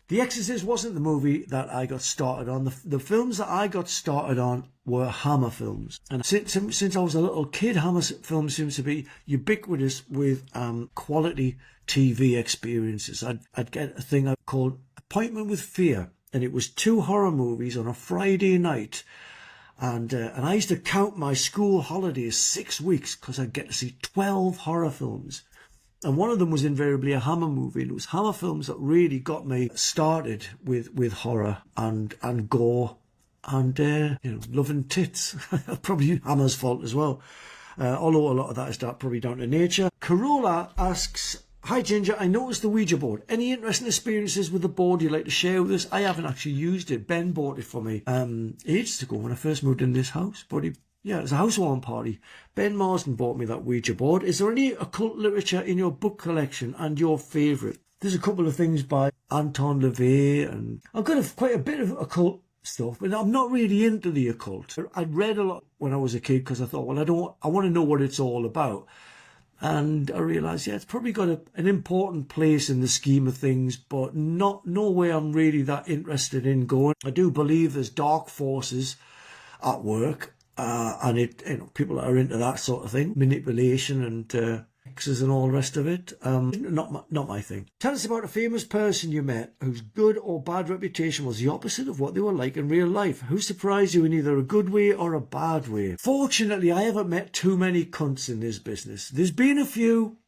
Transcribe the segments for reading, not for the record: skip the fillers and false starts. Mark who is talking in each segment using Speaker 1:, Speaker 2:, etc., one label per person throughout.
Speaker 1: The Exorcist wasn't the movie that I got started on. The films that I got started on were Hammer films. And since I was a little kid, Hammer films seems to be ubiquitous with quality TV experiences. I'd get a thing called Appointment with Fear, and it was 2 horror movies on a Friday night. And I used to count my school holidays 6 weeks because I'd get to see 12 horror films. And one of them was invariably a Hammer movie. And it was Hammer films that really got me started with horror and gore and, loving tits. Probably Hammer's fault as well. Although a lot of that is probably down to nature. Corolla asks, hi Ginger, I noticed the Ouija board. Any interesting experiences with the board you'd like to share with us? I haven't actually used it. Ben bought it for me ages ago when I first moved in this house. But it was a housewarming party. Ben Marsden bought me that Ouija board. Is there any occult literature in your book collection and your favourite? There's a couple of things by Anton LaVey, and I've got quite a bit of occult stuff, but I'm not really into the occult. I'd read a lot when I was a kid because I thought, well, I want to know what it's all about. And I realised, it's probably got an important place in the scheme of things, but nowhere I'm really that interested in going. I do believe there's dark forces at work. And people that are into that sort of thing, manipulation and hexes and all the rest of it, not my thing. Tell us about a famous person you met whose good or bad reputation was the opposite of what they were like in real life. Who surprised you in either a good way or a bad way? Fortunately, I haven't met too many cunts in this business. There's been a few,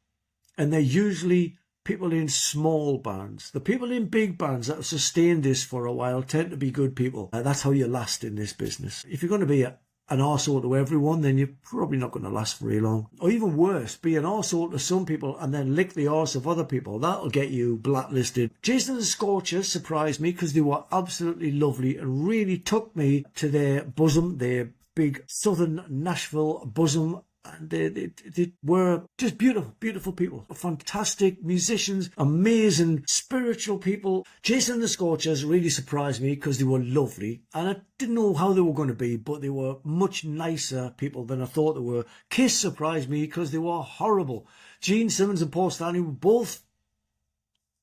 Speaker 1: and they're usually people in small bands. The people in big bands that have sustained this for a while tend to be good people. That's how you last in this business. If you're going to be an arsehole to everyone, then you're probably not going to last very long. Or even worse, be an arsehole to some people and then lick the arse of other people. That'll get you blacklisted. Jason and the Scorchers surprised me because they were absolutely lovely and really took me to their bosom, their big southern Nashville bosom. And they were just beautiful people. Fantastic musicians, amazing spiritual people. Jason and the Scorchers really surprised me because they were lovely. And I didn't know how they were going to be, but they were much nicer people than I thought they were. Kiss surprised me because they were horrible. Gene Simmons and Paul Stanley were both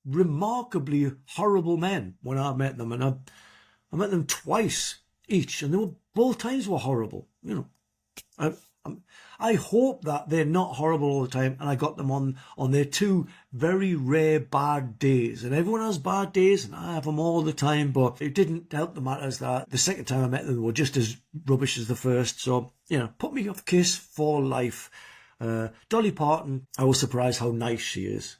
Speaker 1: remarkably horrible men when I met them. And I met them twice each, and they were both times were horrible. I hope that they're not horrible all the time, and I got them on their 2 very rare bad days. And everyone has bad days, and I have them all the time, but it didn't help the matters that the second time I met them, they were just as rubbish as the first. So, put me off Kiss for life. Dolly Parton, I was surprised how nice she is.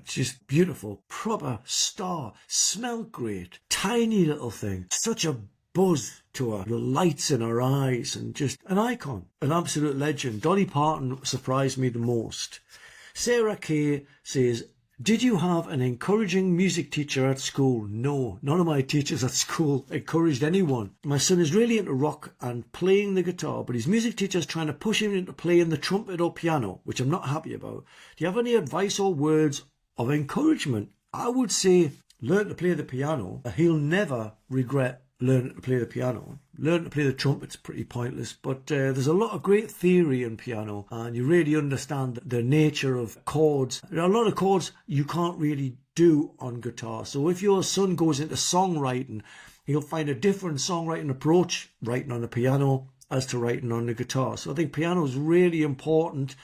Speaker 1: She's beautiful, proper star, smell great, tiny little thing, such a buzz to her, the lights in her eyes, and just an icon, an absolute legend. Dolly Parton surprised me the most. Sarah Kay says, did you have an encouraging music teacher at school? No, none of my teachers at school encouraged anyone. My son is really into rock and playing the guitar, but his music teacher's trying to push him into playing the trumpet or piano, which I'm not happy about. Do you have any advice or words of encouragement? I would say learn to play the piano. He'll never regret learn to play the piano. Learn to play the trumpet's pretty pointless, but there's a lot of great theory in piano, and you really understand the nature of chords. There are a lot of chords you can't really do on guitar. So if your son goes into songwriting, he'll find a different songwriting approach writing on the piano as to writing on the guitar. So I think piano is really important.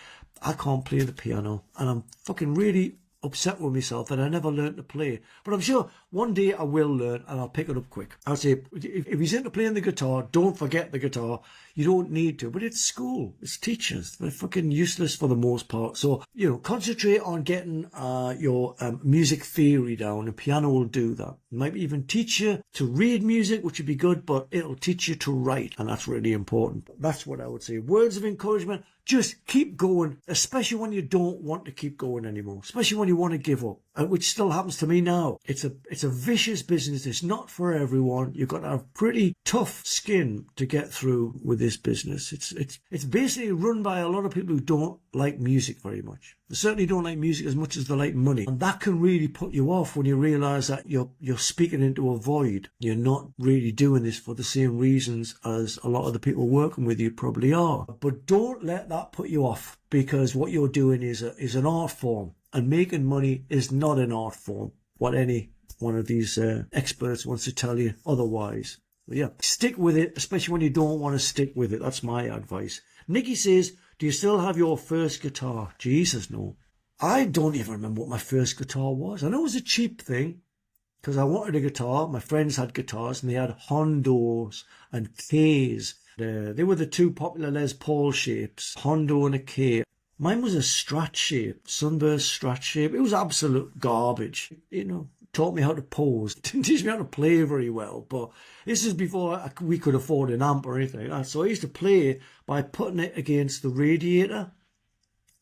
Speaker 1: I can't play the piano, and I'm fucking really upset with myself that I never learned to play. But I'm sure one day I will learn, and I'll pick it up quick. I'll say, if he's into playing the guitar, don't forget the guitar. You don't need to. But it's school. It's teachers. They're fucking useless for the most part. So, concentrate on getting your music theory down, and piano will do that. It might even teach you to read music, which would be good, but it'll teach you to write, and that's really important. That's what I would say. Words of encouragement. Just keep going, especially when you don't want to keep going anymore, especially when you want to give up, which still happens to me now. It's a vicious business. It's not for everyone. You've got to have pretty tough skin to get through with this business. It's basically run by a lot of people who don't like music very much. They certainly don't like music as much as they like money. And that can really put you off when you realise that you're speaking into a void. You're not really doing this for the same reasons as a lot of the people working with you probably are. But don't let that put you off, because what you're doing is an art form, and making money is not an art form. What any one of these experts wants to tell you otherwise. But yeah, stick with it, especially when you don't want to stick with it. That's my advice. Nikki says, do you still have your first guitar? Jesus, no. I don't even remember what my first guitar was. I know it was a cheap thing because I wanted a guitar. My friends had guitars and they had Hondos and Ks. They were the two popular Les Paul shapes, Hondo and a K. Mine was a Strat shape, Sunburst Strat shape. It was absolute garbage. Taught me how to pose. Didn't teach me how to play very well. But this is before we could afford an amp or anything like that. So I used to play by putting it against the radiator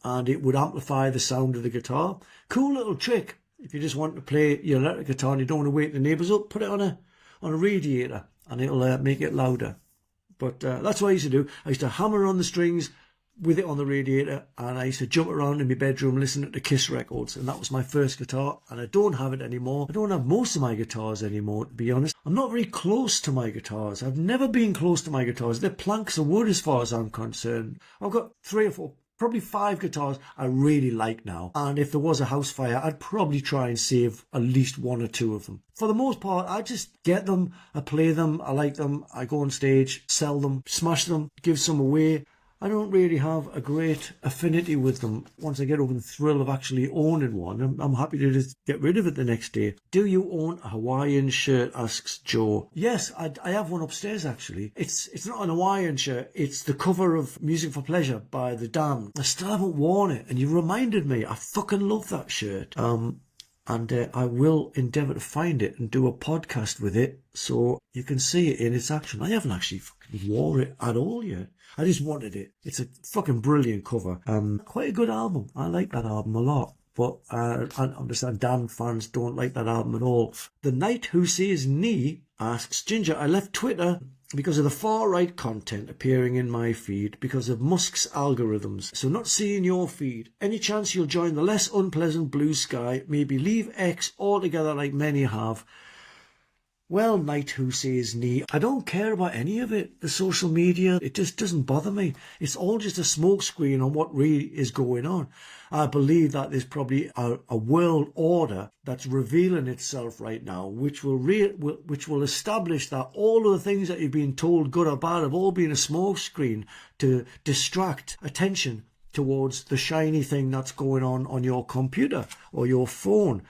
Speaker 1: and it would amplify the sound of the guitar. Cool little trick. If you just want to play your electric guitar and you don't want to wake the neighbours up, put it on a radiator and it'll make it louder. But that's what I used to do. I used to hammer on the strings with it on the radiator and I used to jump around in my bedroom listening to Kiss records, and that was my first guitar, and I don't have it anymore. I don't have most of my guitars anymore, to be honest. I'm not very close to my guitars. I've never been close to my guitars. They're planks of wood as far as I'm concerned. I've got 3 or 4, probably 5 guitars I really like now, and if there was a house fire I'd probably try and save at least 1 or 2 of them. For the most part I just get them, I play them, I like them, I go on stage, sell them, smash them, give some away. I don't really have a great affinity with them. Once I get over the thrill of actually owning one, I'm happy to just get rid of it the next day. Do you own a Hawaiian shirt, asks Joe. Yes, I have one upstairs actually. It's not an Hawaiian shirt, it's the cover of Music for Pleasure by The Damned. I still haven't worn it, and you reminded me, I fucking love that shirt. And I will endeavour to find it and do a podcast with it so you can see it in its action. I haven't actually fucking worn it at all yet. I just wanted it. It's a fucking brilliant cover. Quite a good album. I like that album a lot. But I understand Dan fans don't like that album at all. The Knight Who Says Knee asks, Ginger, I left Twitter because of the far-right content appearing in my feed because of Musk's algorithms. So not seeing your feed. Any chance you'll join the less unpleasant blue sky? Maybe leave X altogether like many have. Well, Knight Who Says Knee, I don't care about any of it. The social media, it just doesn't bother me. It's all just a smokescreen on what really is going on. I believe that there's probably a world order that's revealing itself right now, which will establish that all of the things that you've been told, good or bad, have all been a smokescreen to distract attention towards the shiny thing that's going on your computer or your phone.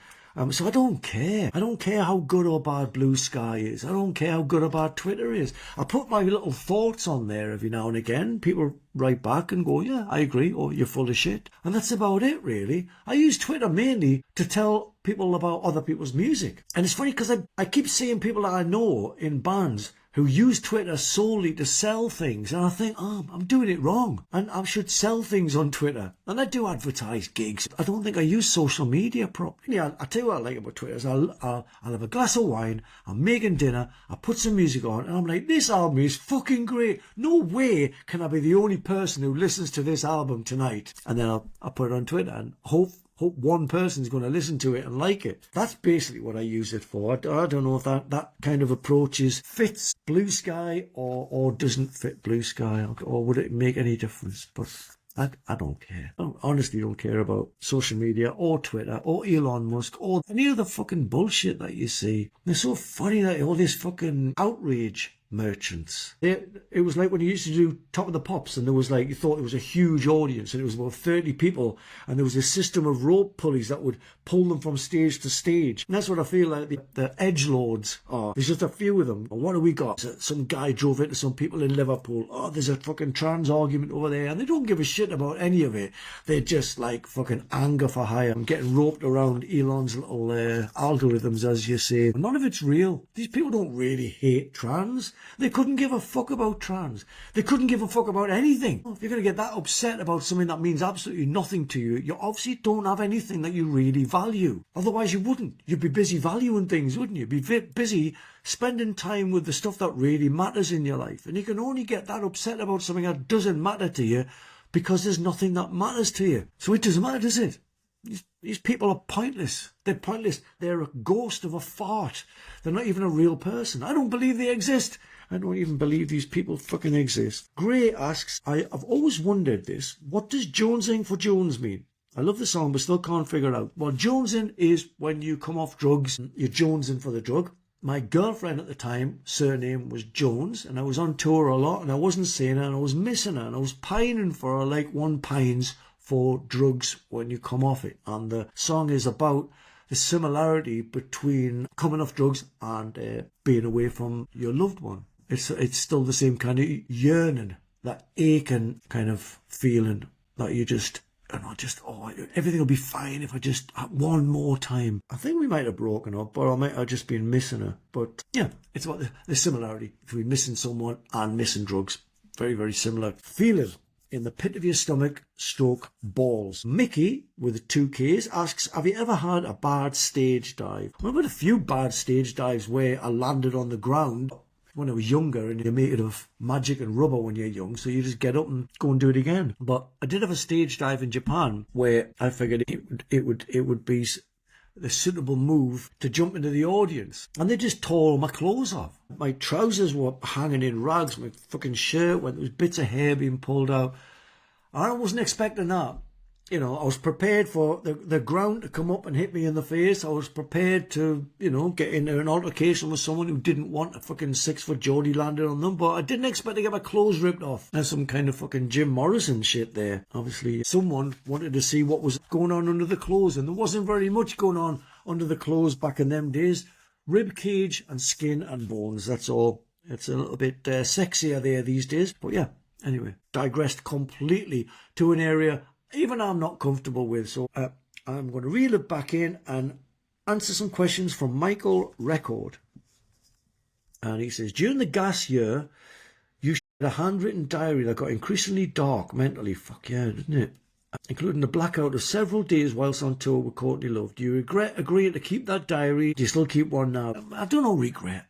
Speaker 1: So I don't care. I don't care how good or bad Blue Sky is. I don't care how good or bad Twitter is. I put my little thoughts on there every now and again. People write back and go, yeah, I agree, or you're full of shit. And that's about it, really. I use Twitter mainly to tell people about other people's music. And it's funny because I keep seeing people that I know in bands who use Twitter solely to sell things. And I think, I'm doing it wrong. And I should sell things on Twitter. And I do advertise gigs. I don't think I use social media properly. Yeah, I'll tell you what I like about Twitter is I'll have a glass of wine, I'm making dinner, I put some music on, and I'm like, this album is fucking great. No way can I be the only person who listens to this album tonight. And then I'll put it on Twitter and hope one person's going to listen to it and like it. That's basically what I use it for. I don't know if that kind of approach fits Blue Sky or doesn't fit Blue Sky, or would it make any difference? But I don't care. I honestly don't care about social media or Twitter or Elon Musk or any of the fucking bullshit that you see. It's so funny that all this fucking outrage merchants. It was like when you used to do Top of the Pops and there was like, you thought it was a huge audience and it was about 30 people and there was a system of rope pulleys that would pull them from stage to stage. And that's what I feel like the edgelords are. There's just a few of them. And what do we got? Some guy drove into some people in Liverpool. Oh, there's a fucking trans argument over there, and they don't give a shit about any of it. They're just like fucking anger for hire. I'm getting roped around Elon's little algorithms, as you say. None of it's real. These people don't really hate trans. They couldn't give a fuck about trans. They couldn't give a fuck about anything. If you're going to get that upset about something that means absolutely nothing to you, you obviously don't have anything that you really value. Otherwise you wouldn't. You'd be busy valuing things, wouldn't you? Be busy spending time with the stuff that really matters in your life. And you can only get that upset about something that doesn't matter to you because there's nothing that matters to you. So it doesn't matter, does it? These people are pointless. They're pointless. They're a ghost of a fart. They're not even a real person. I don't believe they exist. I don't even believe these people fucking exist. Gray asks, I've always wondered this. What does jonesing for Jones mean? I love the song, but still can't figure it out. Well, jonesing is when you come off drugs, you're jonesing for the drug. My girlfriend at the time, surname was Jones, and I was on tour a lot, and I wasn't seeing her, and I was missing her, and I was pining for her like one pines for drugs when you come off it. And the song is about the similarity between coming off drugs and being away from your loved one. It's still the same kind of yearning, that aching kind of feeling that you just, everything will be fine if I just one more time. I think we might have broken up, or I might have just been missing her. But yeah, it's about the similarity between missing someone and missing drugs. Very, very similar feeling in the pit of your stomach / balls. Mickey, with 2 Ks, asks, have you ever had a bad stage dive? I've had a few bad stage dives where I landed on the ground when I was younger, and you're made of magic and rubber when you're young, so you just get up and go and do it again. But I did have a stage dive in Japan where I figured it would be the suitable move to jump into the audience, and they just tore all my clothes off. My trousers were hanging in rags, my fucking shirt, when there was bits of hair being pulled out. I wasn't expecting that. You know, I was prepared for the ground to come up and hit me in the face. I was prepared to, get into an altercation with someone who didn't want a fucking 6-foot Geordie landed on them. But I didn't expect to get my clothes ripped off. There's some kind of fucking Jim Morrison shit there. Obviously, someone wanted to see what was going on under the clothes. And there wasn't very much going on under the clothes back in them days. Rib cage and skin and bones, that's all. It's a little bit sexier there these days. But yeah, anyway, digressed completely to an area even I'm not comfortable with. So I'm going to reel it back in and answer some questions from Michael Record. And he says, during the gas year, you had a handwritten diary that got increasingly dark mentally. Fuck yeah, didn't it? Including the blackout of several days whilst on tour with Courtney Love. Do you regret agreeing to keep that diary? Do you still keep one now? I don't know, regret.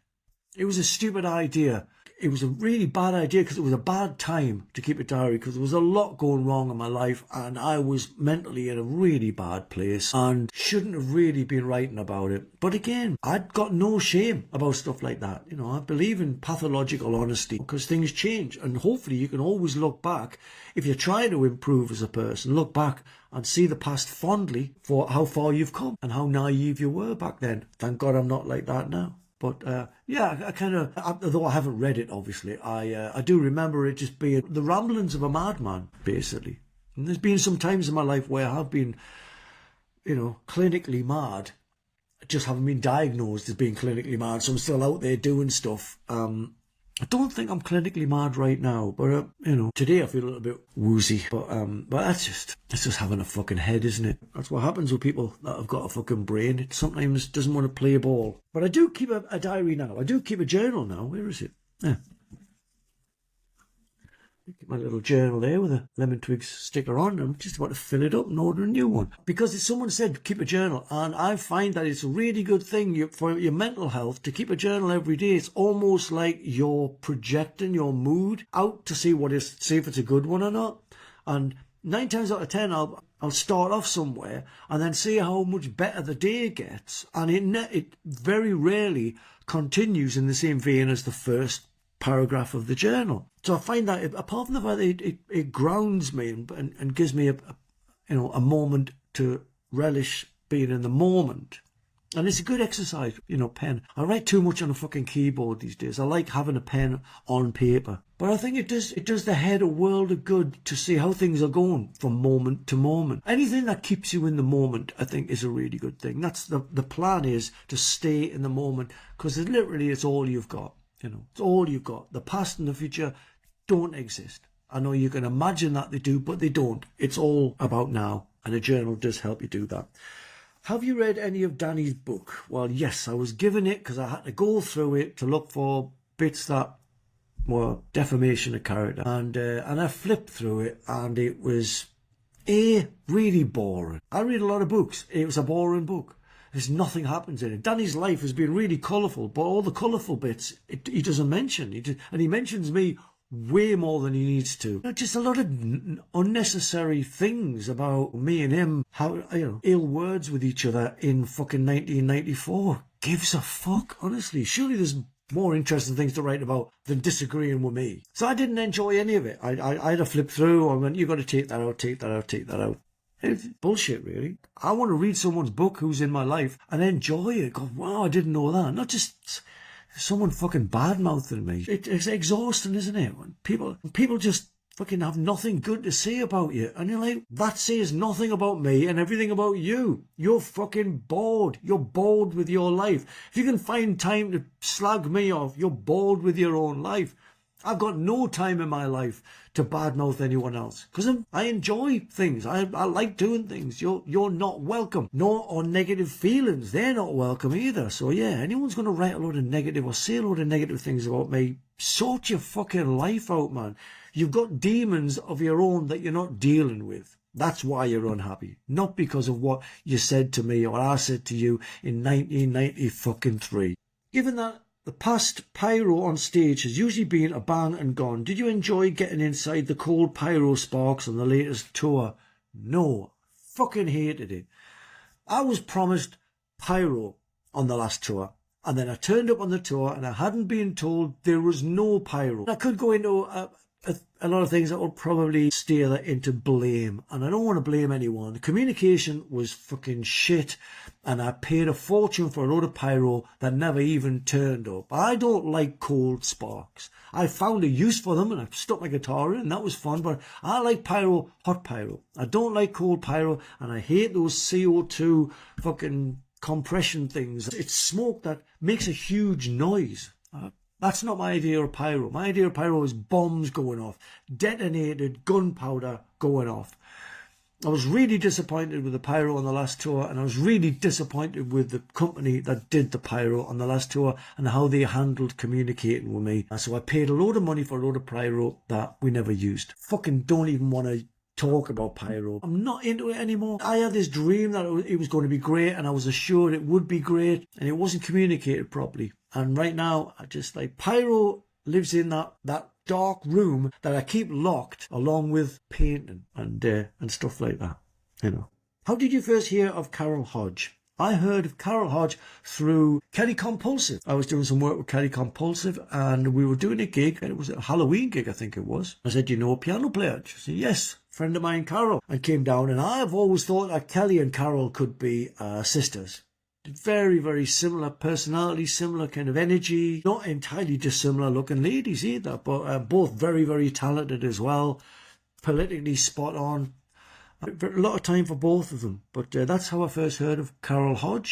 Speaker 1: It was a stupid idea. It was a really bad idea because it was a bad time to keep a diary, because there was a lot going wrong in my life and I was mentally in a really bad place and shouldn't have really been writing about it. But again, I'd got no shame about stuff like that. I believe in pathological honesty because things change, and hopefully you can always look back, if you're trying to improve as a person, look back and see the past fondly for how far you've come and how naive you were back then. Thank God I'm not like that now. But yeah, I kind of, although I haven't read it, obviously, I do remember it just being the ramblings of a madman, basically. And there's been some times in my life where I have been, clinically mad. I just haven't been diagnosed as being clinically mad, so I'm still out there doing stuff. I don't think I'm clinically mad right now, but today I feel a little bit woozy. But that's just having a fucking head, isn't it? That's what happens with people that have got a fucking brain. It sometimes doesn't want to play ball. But I do keep a diary now. I do keep a journal now. Where is it? Yeah. My little journal there with a lemon twigs sticker on. I'm just about to fill it up and order a new one. Because someone said keep a journal, and I find that it's a really good thing for your mental health to keep a journal every day. It's almost like you're projecting your mood out to see if it's a good one or not. And 9 times out of 10, I'll start off somewhere and then see how much better the day gets. And it very rarely continues in the same vein as the first paragraph of the journal. So I find that, apart from the fact that it grounds me and gives me a moment to relish being in the moment, and it's a good exercise, pen. I write too much on a fucking keyboard these days. I like having a pen on paper, but I think it does the head a world of good to see how things are going from moment to moment. Anything that keeps you in the moment, I think, is a really good thing. That's the plan, is to stay in the moment, because it's all you've got. It's all you've got. The past and the future don't exist. I know you can imagine that they do, but they don't. It's all about now, and a journal does help you do that. Have you read any of Danny's book? Well, yes, I was given it because I had to go through it to look for bits that were defamation of character, and I flipped through it, and it was really boring. I read a lot of books. It was a boring book. There's nothing happens in it. Danny's life has been really colourful, but all the colourful bits he doesn't mention. He mentions me way more than he needs to. Just a lot of unnecessary things about me and him, how ill words with each other in fucking 1994. Gives a fuck, honestly. Surely there's more interesting things to write about than disagreeing with me. So I didn't enjoy any of it. I had to flip through. I went, you got to take that out, take that out, take that out. It's bullshit, really. I want to read someone's book who's in my life and enjoy it. Go, wow, I didn't know that. Not just someone fucking bad-mouthing me. It's exhausting, isn't it? When people just fucking have nothing good to say about you. And you're like, that says nothing about me and everything about you. You're fucking bored. You're bored with your life. If you can find time to slag me off, you're bored with your own life. I've got no time in my life to badmouth anyone else because I enjoy things. I like doing things. You're not welcome. Nor are negative feelings. They're not welcome either. So yeah, anyone's going to write a load of negative or say a load of negative things about me, sort your fucking life out, man. You've got demons of your own that you're not dealing with. That's why you're unhappy. Not because of what you said to me or I said to you in 1993. Given that the past pyro on stage has usually been a bang and gone, did you enjoy getting inside the cold pyro sparks on the latest tour? No. Fucking hated it. I was promised pyro on the last tour. And then I turned up on the tour and I hadn't been told there was no pyro. I could go into a lot of things that will probably steer that into blame. And I don't want to blame anyone. The communication was fucking shit. And I paid a fortune for a load of pyro that never even turned up. I don't like cold sparks. I found a use for them and I stuck my guitar in and that was fun. But I like pyro, hot pyro. I don't like cold pyro. And I hate those CO2 fucking compression things. It's smoke that makes a huge noise. That's not my idea of pyro. My idea of pyro is bombs going off, detonated gunpowder going off. I was really disappointed with the pyro on the last tour, and I was really disappointed with the company that did the pyro on the last tour and how they handled communicating with me. And so I paid a load of money for a load of pyro that we never used. Fucking don't even want to talk about pyro. I'm not into it anymore. I had this dream that it was going to be great, and I was assured it would be great, and it wasn't communicated properly. And right now, I just like pyro lives in that dark room that I keep locked, along with painting and stuff like that. You know. How did you first hear of Carol Hodge? I heard of Carol Hodge through Kelly Compulsive. I was doing some work with Kelly Compulsive and we were doing a gig, and it was a Halloween gig, I think it was. I said, you know a piano player? She said, yes, friend of mine, Carol. And came down, and I've always thought that Kelly and Carol could be sisters. Very, very similar personality, similar kind of energy. Not entirely dissimilar looking ladies either, but both very, very talented as well. Politically spot on. A lot of time for both of them. But that's how I first heard of Carol Hodge.